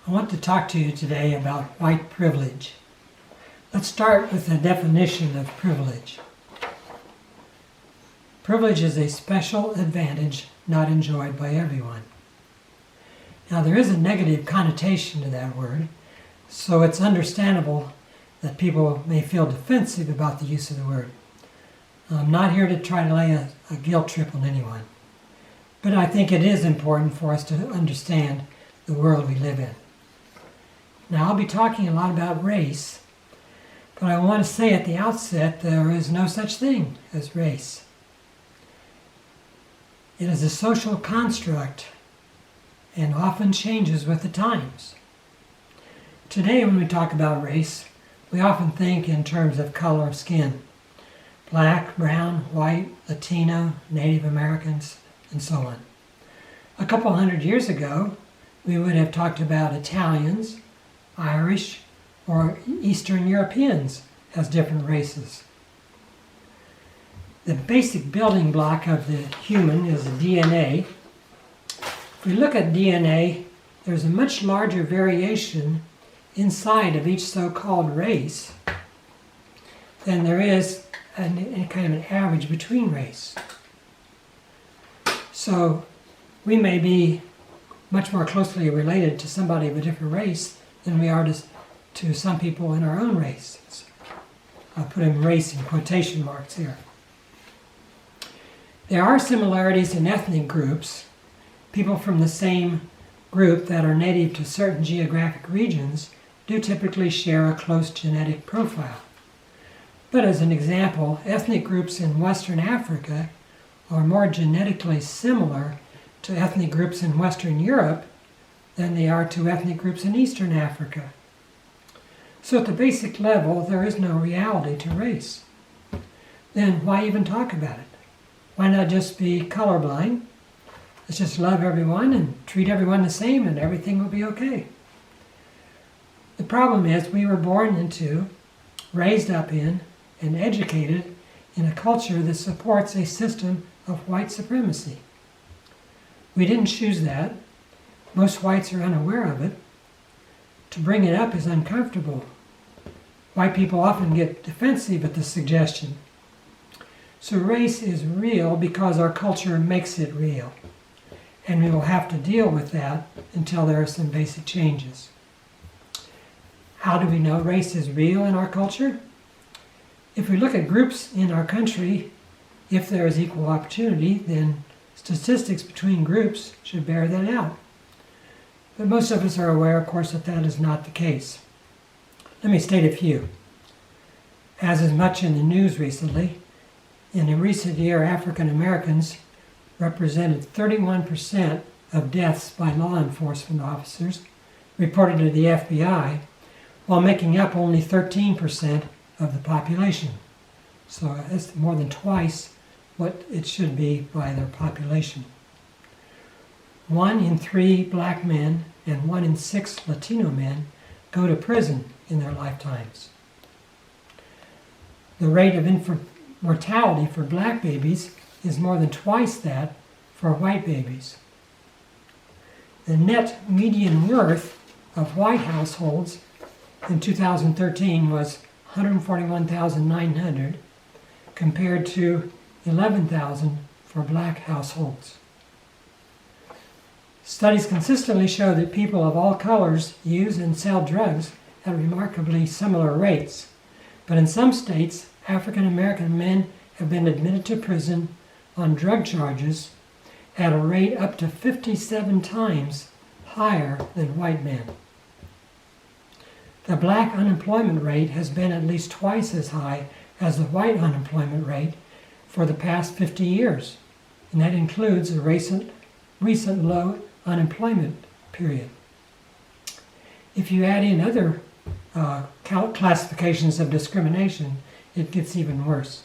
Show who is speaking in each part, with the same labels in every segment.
Speaker 1: I want to talk to you today about white privilege. Let's start with the definition of privilege. Privilege is a special advantage not enjoyed by everyone. Now there is a negative connotation to that word, so it's understandable that people may feel defensive about the use of the word. I'm not here to try to lay a guilt trip on anyone, but I think it is important for us to understand the world we live in. Now I'll be talking a lot about race, but I want to say at the outset there is no such thing as race. It is a social construct and often changes with the times. Today when we talk about race, we often think in terms of color of skin. Black, brown, white, Latino, Native Americans, and so on. A couple hundred years ago, we would have talked about Italians, Irish, or Eastern Europeans as different races. The basic building block of the human is the DNA. If we look at DNA, there's a much larger variation inside of each so-called race than there is any kind of an average between race. So we may be much more closely related to somebody of a different race than we are to some people in our own races. I'll put in race in quotation marks here. There are similarities in ethnic groups. People from the same group that are native to certain geographic regions do typically share a close genetic profile. But as an example, ethnic groups in Western Africa are more genetically similar to ethnic groups in Western Europe than they are to ethnic groups in Eastern Africa. So at the basic level, there is no reality to race. Then why even talk about it? Why not just be colorblind? Let's just love everyone and treat everyone the same and everything will be okay. The problem is we were born into, raised up in, and educated in a culture that supports a system of white supremacy. We didn't choose that. Most whites are unaware of it. To bring it up is uncomfortable. White people often get defensive at the suggestion. So race is real because our culture makes it real. And we will have to deal with that until there are some basic changes. How do we know race is real in our culture? If we look at groups in our country, if there is equal opportunity, then statistics between groups should bear that out. But most of us are aware, of course, that that is not the case. Let me state a few. As is much in the news recently, in a recent year, African Americans represented 31% of deaths by law enforcement officers reported to the FBI, while making up only 13% of the population. So that's more than twice what it should be by their population. 1 in 3 black men and 1 in 6 Latino men go to prison in their lifetimes. The rate of infant mortality for black babies is more than twice that for white babies. The net median worth of white households in 2013 was $141,900 compared to $11,000 for black households. Studies consistently show that people of all colors use and sell drugs at remarkably similar rates, but in some states, African American men have been admitted to prison on drug charges at a rate up to 57 times higher than white men. The black unemployment rate has been at least twice as high as the white unemployment rate for the past 50 years, and that includes a recent low unemployment period. If you add in other classifications of discrimination, it gets even worse.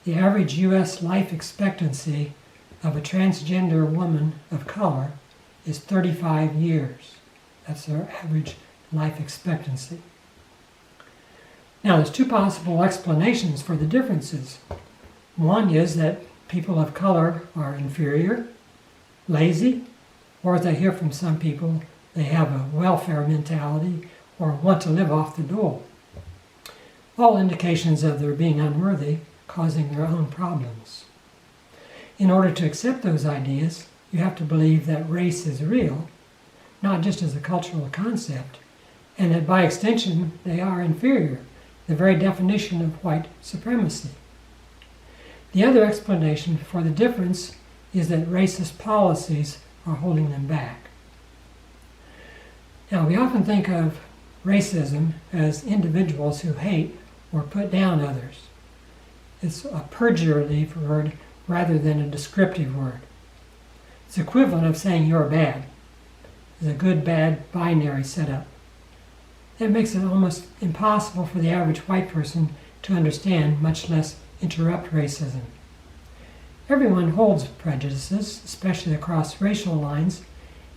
Speaker 1: The average U.S. life expectancy of a transgender woman of color is 35 years. That's their average life expectancy. Now, there's 2 possible explanations for the differences. One is that people of color are inferior, lazy, or as I hear from some people, they have a welfare mentality, or want to live off the dole. All indications of their being unworthy, causing their own problems. In order to accept those ideas, you have to believe that race is real, not just as a cultural concept, and that by extension they are inferior, the very definition of white supremacy. The other explanation for the difference is that racist policies are holding them back. Now, we often think of racism as individuals who hate or put down others. It's a pejorative word rather than a descriptive word. It's equivalent of saying you're bad. It's a good-bad binary setup. That makes it almost impossible for the average white person to understand, much less interrupt racism. Everyone holds prejudices, especially across racial lines,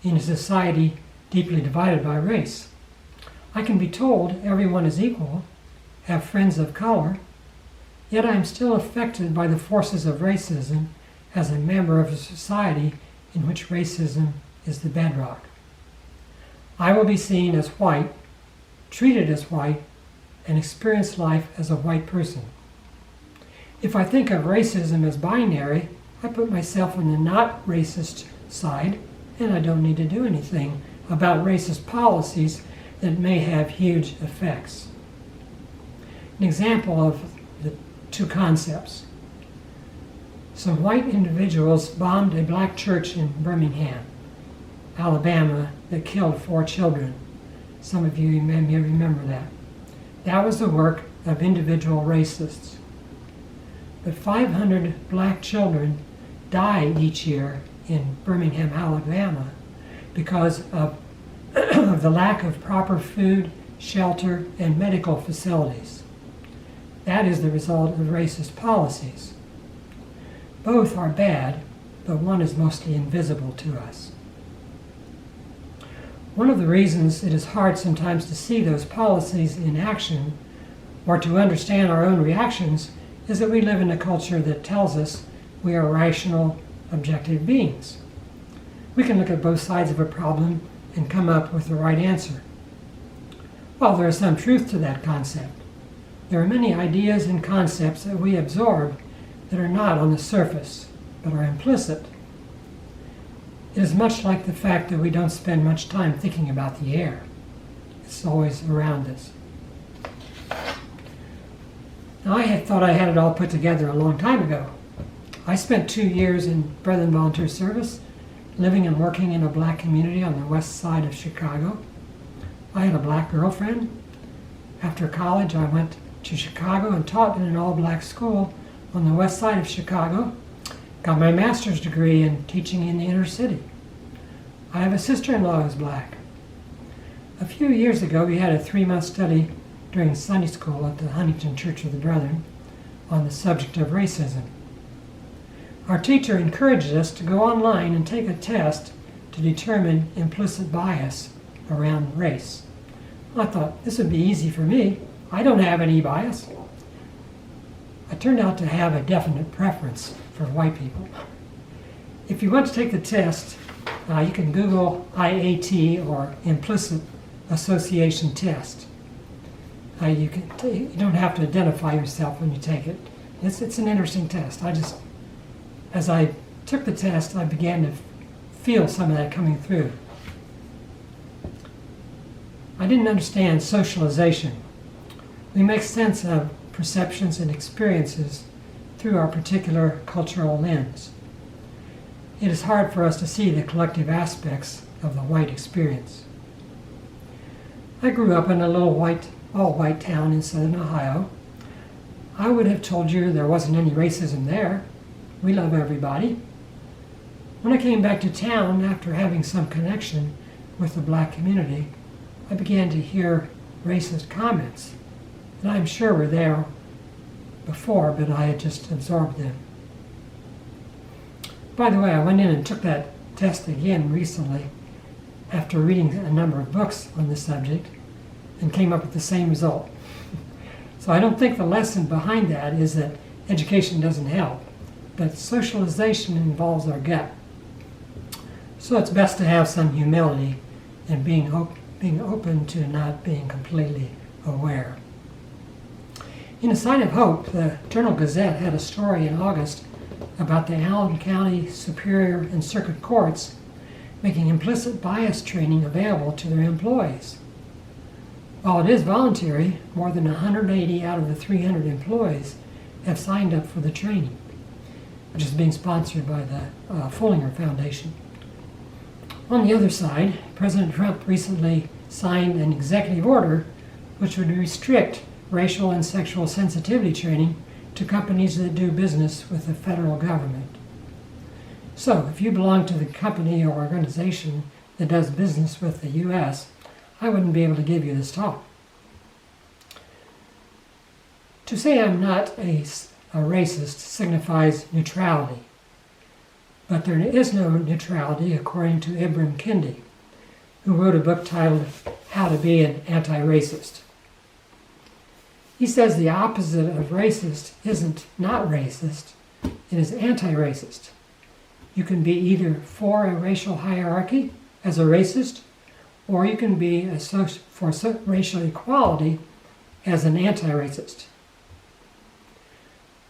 Speaker 1: in a society deeply divided by race. I can be told everyone is equal, have friends of color, yet I am still affected by the forces of racism as a member of a society in which racism is the bedrock. I will be seen as white, treated as white, and experience life as a white person. If I think of racism as binary, I put myself on the not racist side, and I don't need to do anything about racist policies that may have huge effects. An example of the two concepts. Some white individuals bombed a black church in Birmingham, Alabama, that killed 4 children. Some of you may remember that. That was the work of individual racists. But 500 black children die each year in Birmingham, Alabama, because of the lack of proper food, shelter, and medical facilities. That is the result of racist policies. Both are bad, but one is mostly invisible to us. One of the reasons it is hard sometimes to see those policies in action or to understand our own reactions is that we live in a culture that tells us we are rational, objective beings. We can look at both sides of a problem and come up with the right answer. While there is some truth to that concept, there are many ideas and concepts that we absorb that are not on the surface, but are implicit. It is much like the fact that we don't spend much time thinking about the air. It's always around us. Now, I had thought I had it all put together a long time ago. I spent 2 years in Brethren Volunteer Service, living and working in a black community on the west side of Chicago. I had a black girlfriend. After college, I went to Chicago and taught in an all-black school on the west side of Chicago. Got my master's degree in teaching in the inner city. I have a sister-in-law who's black. A few years ago, we had a 3-month study during Sunday school at the Huntington Church of the Brethren on the subject of racism. Our teacher encouraged us to go online and take a test to determine implicit bias around race. I thought, this would be easy for me. I don't have any bias. I turned out to have a definite preference for white people. If you want to take the test, you can Google IAT, or Implicit Association Test. You don't have to identify yourself when you take it. It's an interesting test. As I took the test, I began to feel some of that coming through. I didn't understand socialization. We make sense of perceptions and experiences through our particular cultural lens. It is hard for us to see the collective aspects of the white experience. I grew up in a little all-white town in southern Ohio. I would have told you there wasn't any racism there. We love everybody. When I came back to town after having some connection with the black community, I began to hear racist comments that I'm sure were there before, but I had just absorbed them. By the way, I went in and took that test again recently after reading a number of books on the subject and came up with the same result. So I don't think the lesson behind that is that education doesn't help, but socialization involves our gut. So it's best to have some humility and being open to not being completely aware. In a sign of hope, the Journal-Gazette had a story in August about the Allen County Superior and Circuit Courts making implicit bias training available to their employees. While it is voluntary, more than 180 out of the 300 employees have signed up for the training, which is being sponsored by the Fullinger Foundation. On the other side, President Trump recently signed an executive order which would restrict racial and sexual sensitivity training to companies that do business with the federal government. So, if you belong to the company or organization that does business with the U.S., I wouldn't be able to give you this talk. To say I'm not a racist signifies neutrality, but there is no neutrality according to Ibram Kendi, who wrote a book titled How to Be an Anti-Racist. He says the opposite of racist isn't not racist, it is anti-racist. You can be either for a racial hierarchy as a racist, or you can be for racial equality as an anti-racist.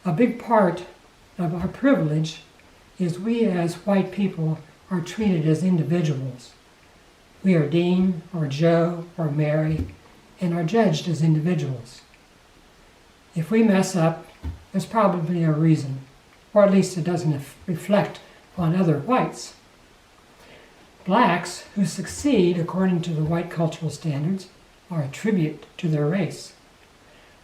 Speaker 1: A big part of our privilege is we as white people are treated as individuals. We are Dean or Joe or Mary and are judged as individuals. If we mess up, there's probably a reason, or at least it doesn't reflect on other whites. Blacks who succeed according to the white cultural standards are a tribute to their race.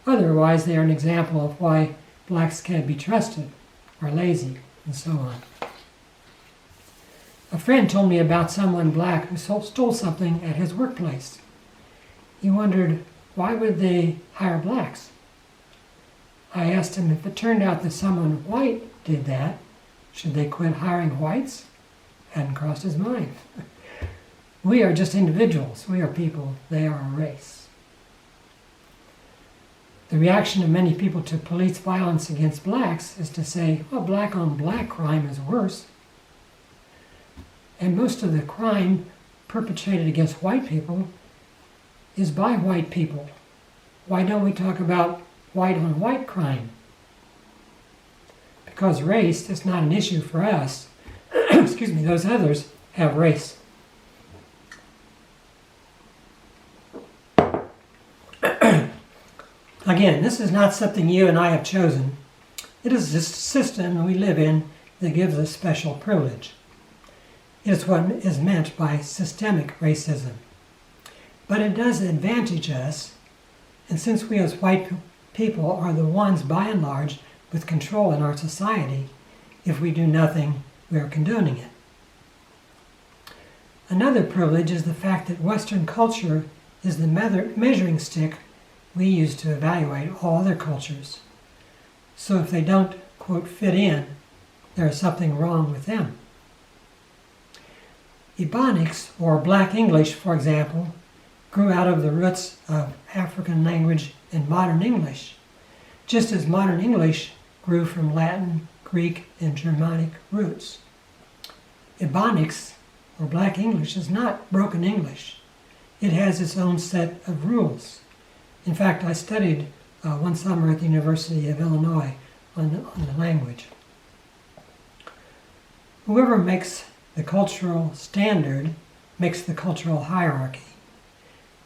Speaker 1: Otherwise, they are an example of why blacks can't be trusted, are lazy, and so on. A friend told me about someone black who stole something at his workplace. He wondered, why would they hire blacks? I asked him if it turned out that someone white did that, should they quit hiring whites? Hadn't crossed his mind. We are just individuals. We are people. They are a race. The reaction of many people to police violence against blacks is to say, well, black-on-black crime is worse. And most of the crime perpetrated against white people is by white people. Why don't we talk about white-on-white crime? Because race is not an issue for us. Excuse me, those others have race. Again, this is not something you and I have chosen. It is the system we live in that gives us special privilege. It is what is meant by systemic racism. But it does advantage us, and since we as white people are the ones, by and large, with control in our society, if we do nothing, we are condoning it. Another privilege is the fact that Western culture is the measuring stick we use to evaluate all other cultures. So if they don't, quote, fit in, there is something wrong with them. Ebonics, or Black English, for example, grew out of the roots of African language and modern English, just as modern English grew from Latin, Greek, and Germanic roots. Ebonics, or Black English, is not broken English. It has its own set of rules. In fact, I studied one summer at the University of Illinois on the language. Whoever makes the cultural standard makes the cultural hierarchy.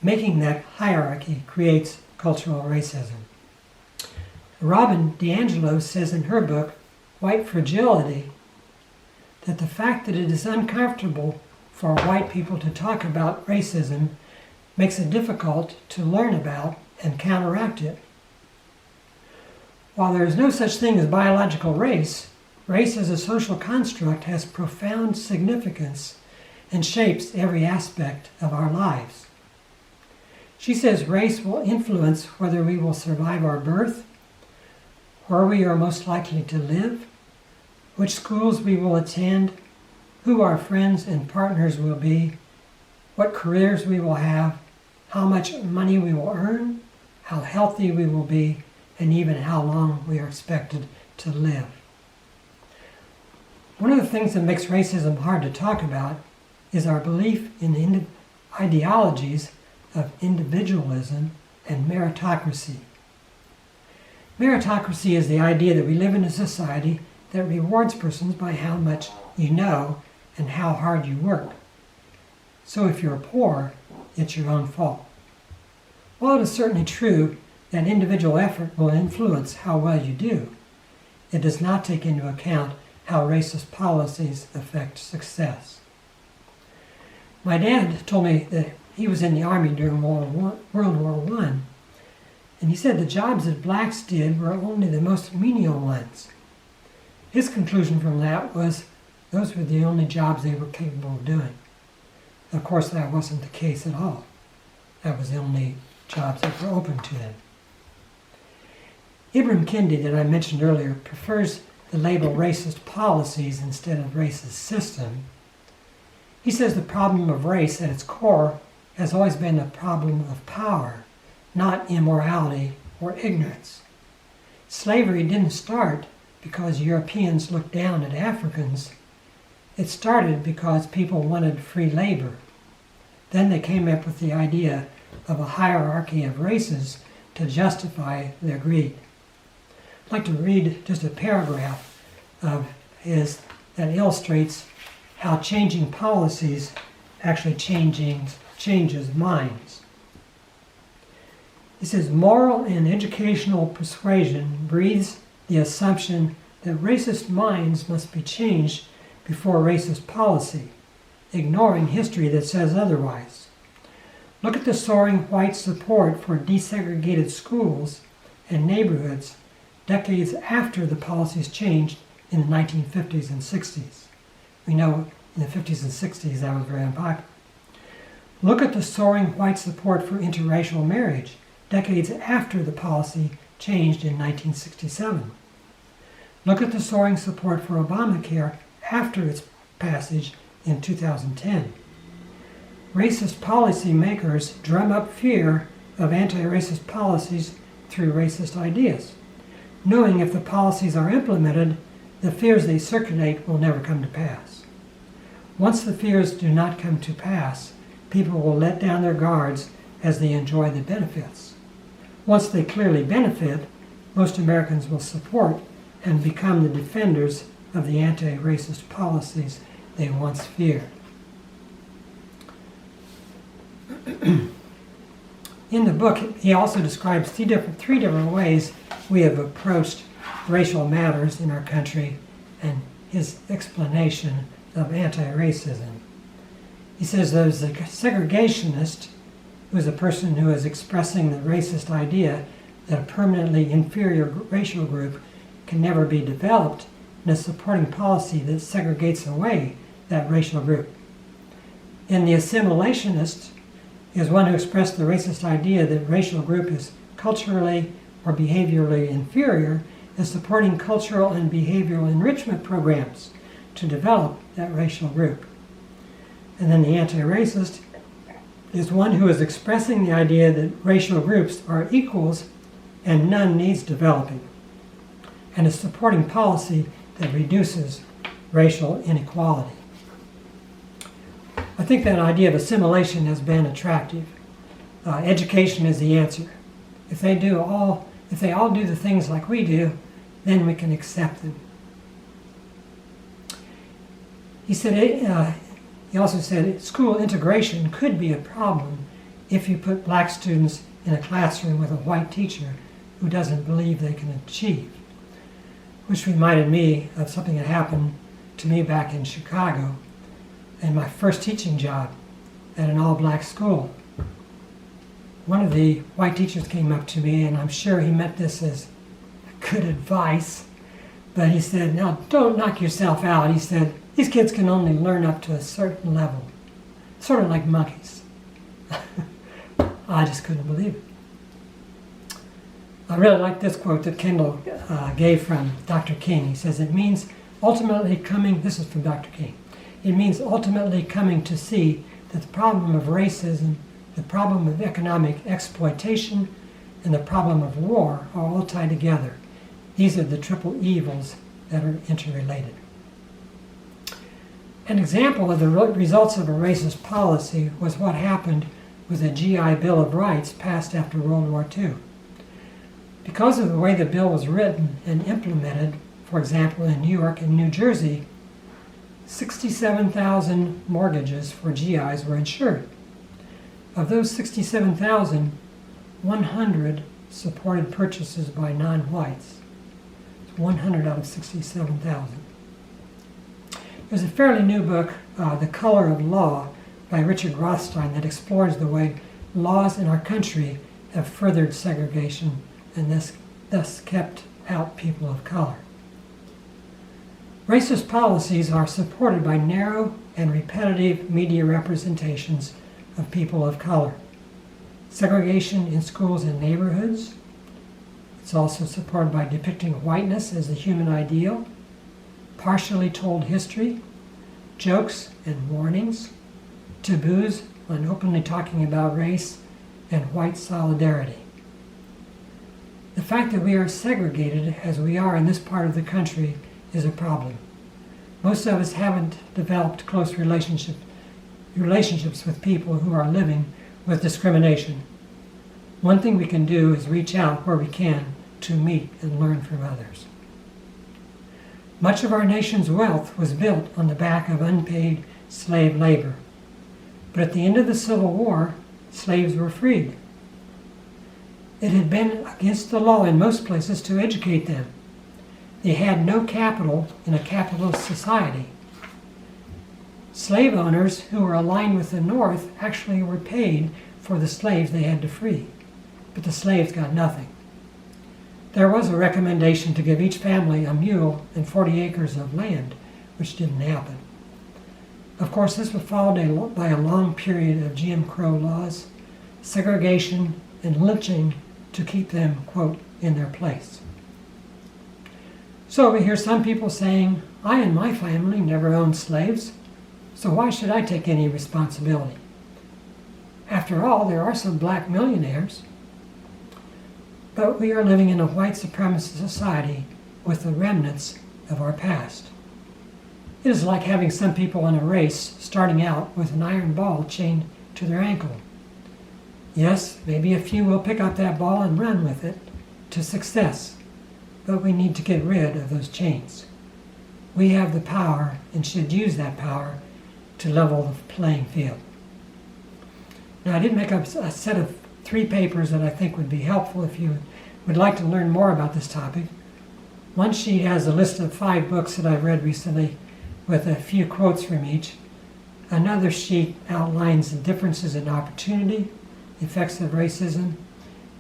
Speaker 1: Making that hierarchy creates cultural racism. Robin DiAngelo says in her book, White Fragility, that the fact that it is uncomfortable for white people to talk about racism makes it difficult to learn about and counteract it. While there is no such thing as biological race, race as a social construct has profound significance and shapes every aspect of our lives. She says race will influence whether we will survive our birth, where we are most likely to live, which schools we will attend, who our friends and partners will be, what careers we will have, how much money we will earn, how healthy we will be, and even how long we are expected to live. One of the things that makes racism hard to talk about is our belief in ideologies of individualism and meritocracy. Meritocracy is the idea that we live in a society that rewards persons by how much you know and how hard you work. So if you're poor, it's your own fault. While it is certainly true that individual effort will influence how well you do, it does not take into account how racist policies affect success. My dad told me that he was in the Army during World War I, and he said the jobs that blacks did were only the most menial ones. His conclusion from that was those were the only jobs they were capable of doing. Of course, that wasn't the case at all. That was the only jobs that were open to them. Ibram Kendi, that I mentioned earlier, prefers the label racist policies instead of racist system. He says the problem of race at its core has always been a problem of power, not immorality or ignorance. Slavery didn't start because Europeans looked down at Africans. It started because people wanted free labor. Then they came up with the idea of a hierarchy of races to justify their greed. I'd like to read just a paragraph of his that illustrates how changing policies actually changes minds. He says, moral and educational persuasion breeds the assumption that racist minds must be changed before racist policy, ignoring history that says otherwise. Look at the soaring white support for desegregated schools and neighborhoods decades after the policies changed in the 1950s and 60s. We know in the 50s and 60s that was very unpopular. Look at the soaring white support for interracial marriage decades after the policy changed in 1967. Look at the soaring support for Obamacare after its passage in 2010. Racist policymakers drum up fear of anti-racist policies through racist ideas, knowing if the policies are implemented, the fears they circulate will never come to pass. Once the fears do not come to pass, people will let down their guards as they enjoy the benefits. Once they clearly benefit, most Americans will support and become the defenders of the anti-racist policies they once feared. In the book, he also describes three different ways we have approached racial matters in our country and his explanation of anti-racism. He says there's a segregationist, who is a person who is expressing the racist idea that a permanently inferior racial group can never be developed, and is supporting policy that segregates away that racial group. And the assimilationist is one who expressed the racist idea that racial group is culturally or behaviorally inferior, and supporting cultural and behavioral enrichment programs to develop that racial group. And then the anti-racist is one who is expressing the idea that racial groups are equals and none needs developing, and is supporting policy that reduces racial inequality. I think that idea of assimilation has been attractive. Education is the answer. If they all do the things like we do, then we can accept them. He also said school integration could be a problem if you put black students in a classroom with a white teacher who doesn't believe they can achieve. Which reminded me of something that happened to me back in Chicago in my first teaching job at an all-black school. One of the white teachers came up to me, and I'm sure he meant this as good advice, but he said, "Now don't knock yourself out." He said, "These kids can only learn up to a certain level, sort of like monkeys." I just couldn't believe it. I really like this quote that Kendall gave from Dr. King. He says, "It means ultimately coming," this is from Dr. King, "it means ultimately coming to see that the problem of racism, the problem of economic exploitation, and the problem of war are all tied together. These are the triple evils that are interrelated." An example of the results of a racist policy was what happened with the GI Bill of Rights passed after World War II. Because of the way the bill was written and implemented, for example in New York and New Jersey, 67,000 mortgages for GIs were insured. Of those 67,000, 100 supported purchases by non-whites. 100 out of 67,000. There's a fairly new book, The Color of Law, by Richard Rothstein, that explores the way laws in our country have furthered segregation and thus kept out people of color. Racist policies are supported by narrow and repetitive media representations of people of color. Segregation in schools and neighborhoods. It's also supported by depicting whiteness as the human ideal, partially told history, jokes and warnings, taboos on openly talking about race, and white solidarity. The fact that we are segregated as we are in this part of the country is a problem. Most of us haven't developed close relationships with people who are living with discrimination. One thing we can do is reach out where we can to meet and learn from others. Much of our nation's wealth was built on the back of unpaid slave labor. But at the end of the Civil War, slaves were freed. It had been against the law in most places to educate them. They had no capital in a capitalist society. Slave owners who were aligned with the North actually were paid for the slaves they had to free, but the slaves got nothing. There was a recommendation to give each family a mule and 40 acres of land, which didn't happen. Of course, this was followed by a long period of Jim Crow laws, segregation, and lynching to keep them, quote, in their place. So we hear some people saying, I and my family never owned slaves, so why should I take any responsibility? After all, there are some black millionaires. But we are living in a white supremacist society with the remnants of our past. It is like having some people in a race starting out with an iron ball chained to their ankle. Yes, maybe a few will pick up that ball and run with it to success, but we need to get rid of those chains. We have the power and should use that power to level the playing field. Now, I did make up a set of 3 papers that I think would be helpful if you would like to learn more about this topic. One sheet has a list of 5 books that I've read recently with a few quotes from each. Another sheet outlines the differences in opportunity, effects of racism,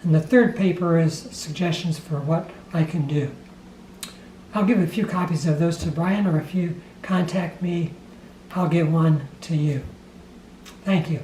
Speaker 1: and the third paper is suggestions for what I can do. I'll give a few copies of those to Brian, or if you contact me, I'll give one to you. Thank you.